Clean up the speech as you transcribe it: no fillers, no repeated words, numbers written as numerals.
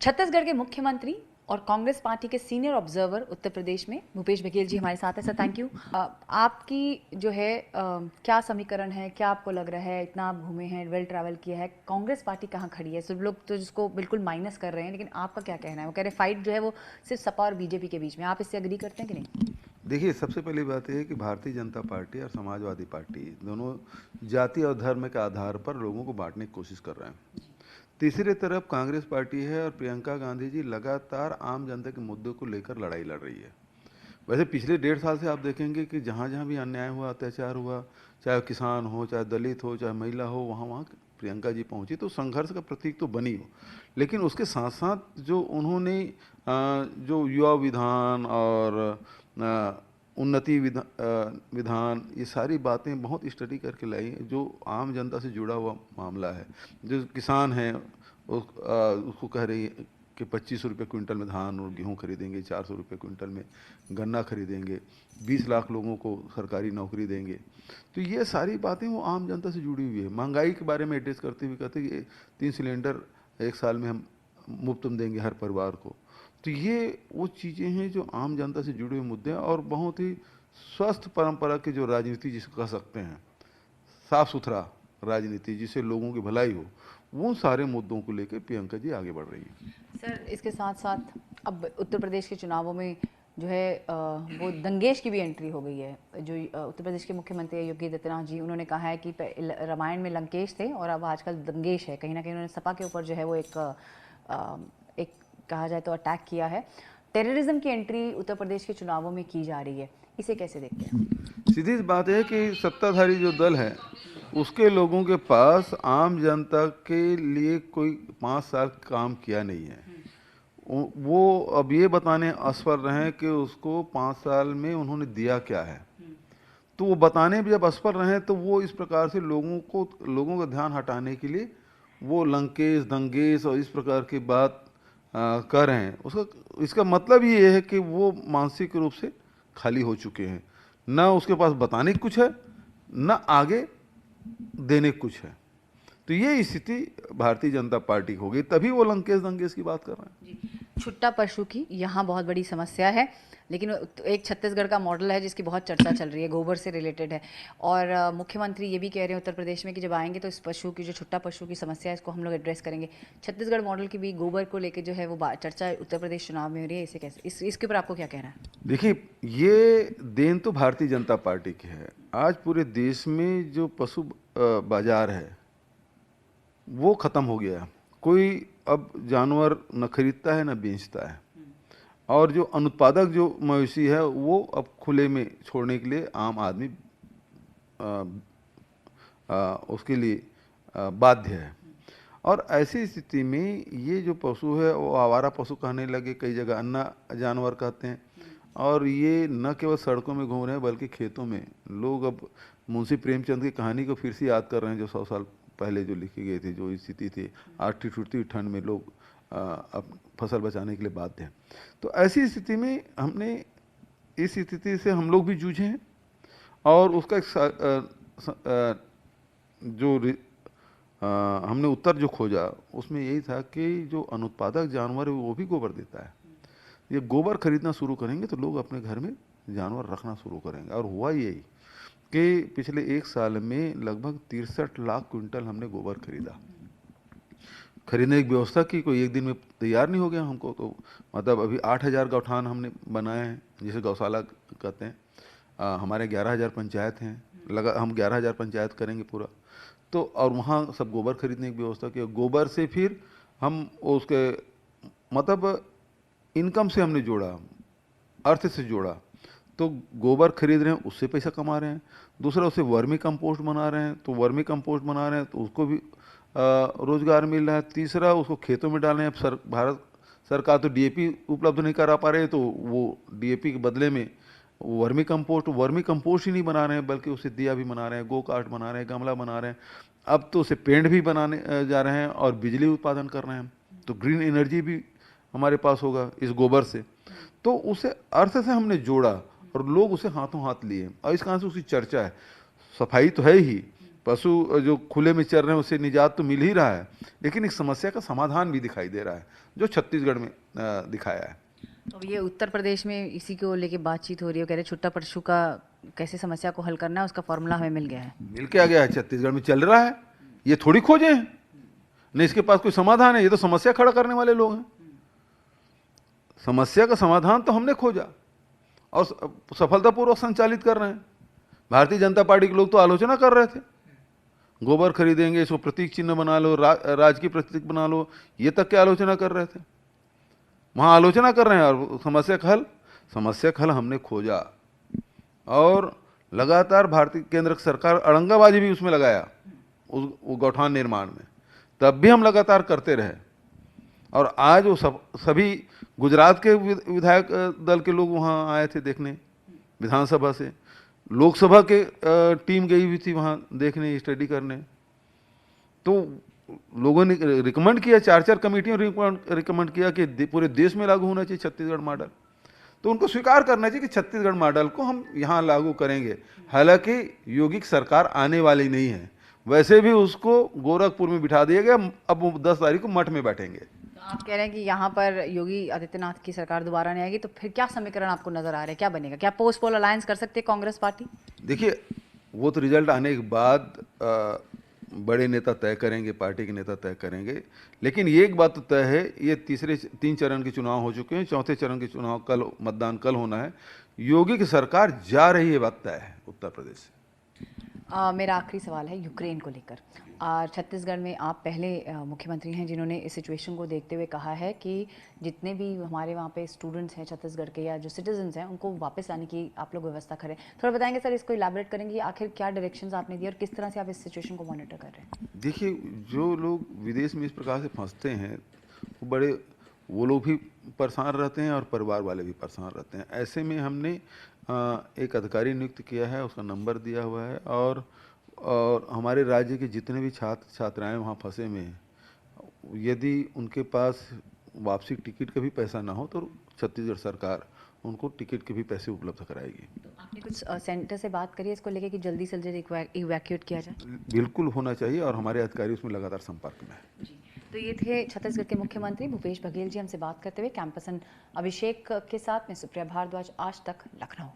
छत्तीसगढ़ के मुख्यमंत्री और कांग्रेस पार्टी के सीनियर ऑब्जर्वर उत्तर प्रदेश में भूपेश बघेल जी हमारे साथ है। Sir thank you. आपकी जो है क्या समीकरण है, क्या आपको लग रहा है, इतना आप घूमे हैं, वेल ट्रैवल किया है, कांग्रेस पार्टी कहाँ खड़ी है? सब लोग तो जिसको बिल्कुल माइनस कर रहे हैं, लेकिन आपका क्या कहना है? वो कह रहे हैं फाइट जो है वो सिर्फ सपा और बीजेपी के बीच में। आप इससे एग्री करते हैं कि नहीं? देखिए, सबसे पहली बात यह है कि भारतीय जनता पार्टी और समाजवादी पार्टी दोनों जाति और धर्म के आधार पर लोगों को बांटने की कोशिश कर रहे हैं। तीसरी तरफ कांग्रेस पार्टी है और प्रियंका गांधी जी लगातार आम जनता के मुद्दों को लेकर लड़ाई लड़ रही है। वैसे पिछले 1.5 साल से आप देखेंगे कि जहाँ जहाँ भी अन्याय हुआ, अत्याचार हुआ, चाहे किसान हो, चाहे दलित हो, चाहे महिला हो, वहाँ वहाँ प्रियंका जी पहुँची, तो संघर्ष का प्रतीक तो बनी हो। लेकिन उसके साथ साथ जो उन्होंने जो युवा विधान और उन्नति विधान, ये सारी बातें बहुत स्टडी करके लाई, जो आम जनता से जुड़ा हुआ मामला है। जो किसान हैं उसको कह रही है कि 2500 रुपये क्विंटल में धान और गेहूँ खरीदेंगे, 400 रुपये क्विंटल में गन्ना खरीदेंगे, 20 लाख लोगों को सरकारी नौकरी देंगे। तो ये सारी बातें वो आम जनता से जुड़ी हुई है। महंगाई के बारे में एड्रेस करते हुए कहते हैं कि 3 सिलेंडर 1 साल में हम मुफ्त में देंगे हर परिवार को। तो ये वो चीज़ें हैं जो आम जनता से जुड़े हुए मुद्दे हैं, और बहुत ही स्वस्थ परंपरा की जो राजनीति जिसको कह सकते हैं, साफ सुथरा राजनीति जिससे लोगों की भलाई हो, वो सारे मुद्दों को लेकर प्रियंका जी आगे बढ़ रही है। सर इसके साथ साथ अब उत्तर प्रदेश के चुनावों में जो है वो दंगेश की भी एंट्री हो गई है। जो उत्तर प्रदेश के मुख्यमंत्री योगी आदित्यनाथ जी, उन्होंने कहा है कि रामायण में लंकेश थे और अब आजकल दंगेश है। कहीं ना कहीं उन्होंने सपा के ऊपर जो है वो एक कहा जाए तो अटैक किया है। टेररिज्म की एंट्री उत्तर प्रदेश के चुनावों में की जा रही है, इसे कैसे देखते हैं? सीधी सी बात है कि सत्ताधारी जो दल है उसके लोगों के पास आम जनता के लिए कोई 5 साल काम किया नहीं है। वो अब ये बताने असफल रहे हैं कि उसको 5 साल में उन्होंने दिया क्या है। तो वो बताने भी जब असफल रहे तो वो इस प्रकार से लोगों का ध्यान हटाने के लिए वो लंकेश दंगेश और इस प्रकार की बात कर रहे हैं। इसका मतलब ये है कि वो मानसिक रूप से खाली हो चुके हैं। ना उसके पास बताने की कुछ है, ना आगे देने की कुछ है। तो ये स्थिति भारतीय जनता पार्टी की हो गई, तभी वो लंकेश दंगेश की बात कर रहे हैं। छुट्टा पशु की यहाँ बहुत बड़ी समस्या है, लेकिन एक छत्तीसगढ़ का मॉडल है जिसकी बहुत चर्चा चल रही है, गोबर से रिलेटेड है। और मुख्यमंत्री ये भी कह रहे हैं उत्तर प्रदेश में कि जब आएंगे तो इस पशु की, जो छुट्टा पशु की समस्या है, इसको हम लोग एड्रेस करेंगे। छत्तीसगढ़ मॉडल की भी गोबर को लेकर जो है वो चर्चा उत्तर प्रदेश चुनाव में हो रही है। इसे कैसे, इसके ऊपर आपको क्या कहना है? देखिए, ये देन तो भारतीय जनता पार्टी की है। आज पूरे देश में जो पशु बाजार है वो खत्म हो गया। कोई अब जानवर न खरीदता है न बेचता है, और जो अनुत्पादक जो मवेशी है वो अब खुले में छोड़ने के लिए आम आदमी उसके लिए बाध्य है। और ऐसी स्थिति में ये जो पशु है वो आवारा पशु कहने लगे, कई जगह अन्ना जानवर कहते हैं। और ये न केवल सड़कों में घूम रहे हैं बल्कि खेतों में। लोग अब मुंशी प्रेमचंद की कहानी को फिर से याद कर रहे हैं, जो 100 साल पहले जो लिखी गई थी, जो स्थिति थी, आग टूटती ठंड में लोग अब फसल बचाने के लिए बाध्य हैं। तो ऐसी स्थिति में हमने इस स्थिति से हम लोग भी जूझे हैं, और उसका हमने उत्तर जो खोजा उसमें यही था कि जो अनुत्पादक जानवर है वो भी गोबर देता है। ये गोबर खरीदना शुरू करेंगे तो लोग अपने घर में जानवर रखना शुरू करेंगे। और हुआ यही कि पिछले 1 साल में लगभग 63 लाख क्विंटल हमने गोबर खरीदा। खरीदने की व्यवस्था की, कोई एक दिन में तैयार नहीं हो गया हमको। तो मतलब अभी 8000 गौठान हमने बनाए हैं, जिसे गौशाला कहते हैं। हमारे 11000 पंचायत हैं, हम 11000 पंचायत करेंगे पूरा। तो और वहाँ सब गोबर खरीदने की व्यवस्था की। गोबर से फिर हम उसके मतलब इनकम से हमने जोड़ा, अर्थ से जोड़ा। तो गोबर खरीद रहे हैं, उससे पैसा कमा रहे हैं। दूसरा, उसे वर्मी कंपोस्ट बना रहे हैं, तो वर्मी कंपोस्ट बना रहे हैं तो उसको भी रोजगार मिल रहा है। तीसरा, उसको खेतों में डाल रहे हैं। भारत सरकार तो डीएपी उपलब्ध नहीं करा पा रहे, तो वो डीएपी के बदले में वर्मी कंपोस्ट ही नहीं बना रहे हैं, बल्कि उसे दिया भी बना रहे हैं, गो कार्ट बना रहे हैं, गमला बना रहे हैं। अब तो उसे पेंट भी बनाने जा रहे हैं और बिजली उत्पादन कर रहे हैं। तो ग्रीन एनर्जी भी हमारे पास होगा इस गोबर से। तो उसे अर्थ से हमने जोड़ा और लोग उसे हाथों हाथ लिए, और इस कारण से उसकी चर्चा है। सफाई तो है ही, पशु जो खुले में चर रहे हैं उससे निजात तो मिल ही रहा है, लेकिन एक समस्या का समाधान भी दिखाई दे रहा है जो छत्तीसगढ़ में दिखाया है। तो ये उत्तर प्रदेश में इसी को लेके बातचीत हो रही है, कह रहे छुट्टा पशु का कैसे समस्या को हल करना है उसका फॉर्मूला हमें मिल गया है। मिल के आ गया है, छत्तीसगढ़ में चल रहा है, ये थोड़ी खोजे हैं, नहीं इसके पास कोई समाधान है, ये तो समस्या खड़ा करने वाले लोग हैं। समस्या का समाधान तो हमने खोजा और सफलतापूर्वक संचालित कर रहे हैं। भारतीय जनता पार्टी के लोग तो आलोचना कर रहे थे, गोबर खरीदेंगे, इसको प्रतीक चिन्ह बना लो, राजकीय प्रतीक बना लो, ये तक की आलोचना कर रहे थे। वहाँ आलोचना कर रहे हैं और समस्या का हल हमने खोजा और लगातार भारतीय केंद्र सरकार अड़ंगाबाजी भी उसमें लगाया, वो गौठान निर्माण में, तब भी हम लगातार करते रहे। और आज वो सभी गुजरात के विधायक दल के लोग वहाँ आए थे देखने, विधानसभा से, लोकसभा के टीम गई हुई थी वहाँ देखने, स्टडी करने। तो लोगों ने रिकमेंड किया, 4 कमेटियों रिकमेंड किया कि पूरे देश में लागू होना चाहिए छत्तीसगढ़ मॉडल। तो उनको स्वीकार करना चाहिए कि छत्तीसगढ़ मॉडल को हम यहाँ लागू करेंगे। हालांकि योगी की सरकार आने वाली नहीं है, वैसे भी उसको गोरखपुर में बिठा दिया गया, अब वो 10 तारीख को मठ में बैठेंगे। तो आप कह रहे हैं कि यहाँ पर योगी आदित्यनाथ की सरकार दोबारा नहीं आएगी, तो फिर क्या समीकरण आपको नजर आ रहा है, क्या बनेगा? क्या पोस्ट पोल अलायंस कर सकती है कांग्रेस पार्टी? देखिए, वो तो रिजल्ट आने के बाद बड़े नेता तय करेंगे, पार्टी के नेता तय करेंगे, लेकिन ये एक बात तो तय है, ये 3 चरण के चुनाव हो चुके हैं, 4थे चरण के चुनाव कल, मतदान कल होना है। योगी की सरकार जा रही है, बात तय है उत्तर प्रदेश से। मेरा आखिरी सवाल है यूक्रेन को लेकर। छत्तीसगढ़ में आप पहले मुख्यमंत्री हैं जिन्होंने इस सिचुएशन को देखते हुए कहा है कि जितने भी हमारे वहाँ पे स्टूडेंट्स हैं छत्तीसगढ़ के या जो सिटीजन्स हैं उनको वापस लाने की आप लोग व्यवस्था करें। थोड़ा बताएंगे सर, इसको इलैबोरेट करेंगे, आखिर क्या डायरेक्शंस आपने दिए और किस तरह से आप इस सिचुएशन को मॉनिटर कर रहे हैं? देखिए, जो लोग विदेश में इस प्रकार से फंसते हैं वो लोग भी परेशान रहते हैं और परिवार वाले भी परेशान रहते हैं। ऐसे में हमने एक अधिकारी नियुक्त किया है, उसका नंबर दिया हुआ है, और हमारे राज्य के जितने भी छात्र छात्राएं वहाँ फंसे में हैं, यदि उनके पास वापसी टिकट का भी पैसा ना हो तो छत्तीसगढ़ सरकार उनको टिकट के भी पैसे उपलब्ध कराएगी। तो आपने कुछ सेंटर से बात करी है इसको लेके कि जल्दी से जल्दी इवैक्यूएट किया जाए? बिल्कुल होना चाहिए और हमारे अधिकारी उसमें लगातार संपर्क में है। जी, तो ये थे छत्तीसगढ़ के मुख्यमंत्री भूपेश बघेल जी हमसे बात करते हुए। कैंपसन अभिषेक के साथ में सुप्रिया भारद्वाज, आज तक, लखनऊ।